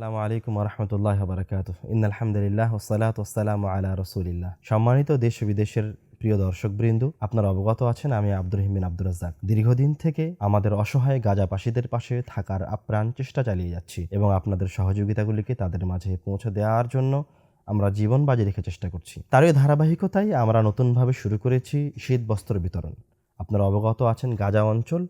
আসসালামু আলাইকুম ওয়া রাহমাতুল্লাহি ওয়া বারাকাতুহু। ইন্নাল হামদুলিল্লাহ ওয়াসসালাতু ওয়াসসালামু আলা রাসূলিল্লাহ। সম্মানিত দেশ ও বিদেশের প্রিয় দর্শকবৃন্দ, আপনারা অবগত আছেন আমি আব্দুর রহিম বিন আব্দুর রাজ্জাক। দীর্ঘদিন থেকে আমাদের অসহায় গাজাবাসীদের পাশে থাকার আপ্রাণ চেষ্টা চালিয়ে যাচ্ছি এবং আপনাদের সহযোগিতাগুলিকে তাদের মাঝে পৌঁছে দেওয়ার জন্য আমরা জীবন বাজি রেখে চেষ্টা করছি। তারই ধারাবাহিকতায় আমরা নতুনভাবে শুরু করেছি শীত বস্ত্র বিতরণ। আপনারা অবগত আছেন গাজা অঞ্চল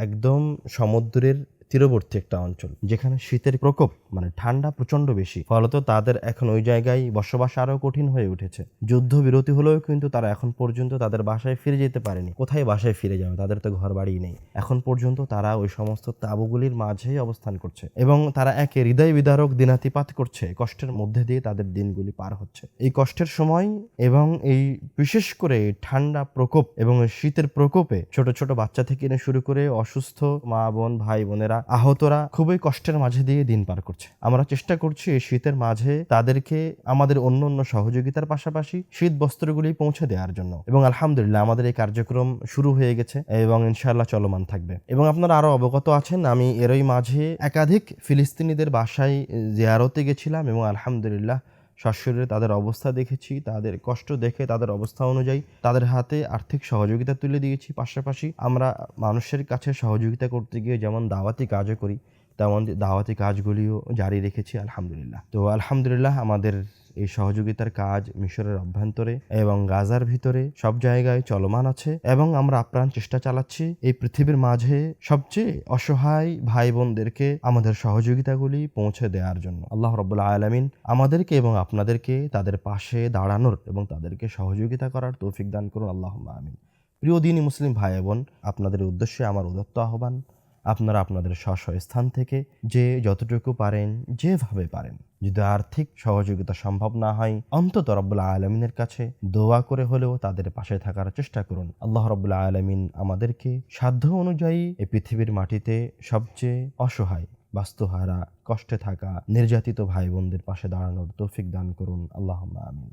একদম সমুদ্রের তীরবর্তী একটা অঞ্চল, যেখানে শীতের প্রকোপ মানে ঠান্ডা প্রচণ্ড বেশি, ফলত তাদের এখন ওই জায়গায় বসবাস আরও কঠিন হয়ে উঠেছে। যুদ্ধবিরতি হলেও কিন্তু তারা এখন পর্যন্ত তাদের বাসায় ফিরে যেতে পারেনি। কোথায় বাসায় ফিরে যাবে? তাদের তো ঘর বাড়ি নেই। এখন পর্যন্ত তারা ওই সমস্ত তাঁবুগুলির মাঝেই অবস্থান করছে এবং তারা একে হৃদয় বিদারক দিনাতিপাত করছে। কষ্টের মধ্যে দিয়ে তাদের দিনগুলি পার হচ্ছে। এই কষ্টের সময় এবং এই বিশেষ করে ঠান্ডা প্রকোপ এবং শীতের প্রকোপে ছোট ছোট বাচ্চা থেকে নিয়ে শুরু করে অসুস্থ মা বোন ভাই বোনেরা আহতরা খুবই কষ্টের মাঝে দিয়ে দিন পার করছে। আমরা চেষ্টা করছি এই শীতের মাঝে তাদেরকে আমাদের অন্য অন্য সহযোগিতার পাশাপাশি শীত বস্ত্রগুলি পৌঁছে দেওয়ার জন্য, এবং আলহামদুলিল্লাহ আমাদের এই কার্যক্রম শুরু হয়ে গেছে এবং ইনশাআল্লাহ চলমান থাকবে। এবং আপনারা আরো অবগত আছেন, আমি এরই মাঝে একাধিক ফিলিস্তিনিদের বাসায় জিয়ারতে গেছিলাম এবং আলহামদুলিল্লাহ সশরীরে তাদের অবস্থা দেখেছি। তাদের কষ্ট দেখে তাদের অবস্থা অনুযায়ী তাদের হাতে আর্থিক সহযোগিতা তুলে দিয়েছি। পাশাপাশি আমরা মানুষের কাছে সহযোগিতা করতে গিয়ে যেমন দাওয়াতি কাজও করি, তেমন দাওয়াতি কাজগুলিও জারি রেখেছি আলহামদুলিল্লাহ। তো আলহামদুলিল্লাহ আমাদের এই সহযোগিতার কাজ মিশরের অভ্যন্তরে এবং গাজার ভিতরে সব জায়গায় চলমান আছে এবং আমরা আপ্রাণ চেষ্টা চালাচ্ছি এই পৃথিবীর মাঝে সবচেয়ে অসহায় ভাই বোনদেরকে আমাদের সহযোগিতাগুলি পৌঁছে দেওয়ার জন্য। আল্লাহ রাব্বুল আলামিন আমাদেরকে এবং আপনাদেরকে তাদের পাশে দাঁড়ানোর এবং তাদেরকে সহযোগিতা করার তৌফিক দান করুন, আল্লাহুম্মা আমিন। প্রিয় দিনী মুসলিম ভাই বোন, আপনাদের উদ্দেশ্যে আমার উদাত্ত আহ্বান, আপনারা আপনাদের স্ব স্থান থেকে যে যতটুকু পারেন, যেভাবে পারেন, যদি আর্থিক সহযোগিতা সম্ভব না হয় অন্তত রব্বুল আলামিনের কাছে দোয়া করে হলেও তাদের পাশে থাকার চেষ্টা করুন। আল্লাহ রব্বুল আলামিন আমাদেরকে সাধ্য অনুযায়ী এই পৃথিবীর মাটিতে সবচেয়ে অসহায়, বাস্তুহারা, কষ্টে থাকা, নির্যাতিত ভাই বোনদের পাশে দাঁড়ানোর তৌফিক দান করুন, আল্লাহুম্মা আমিন।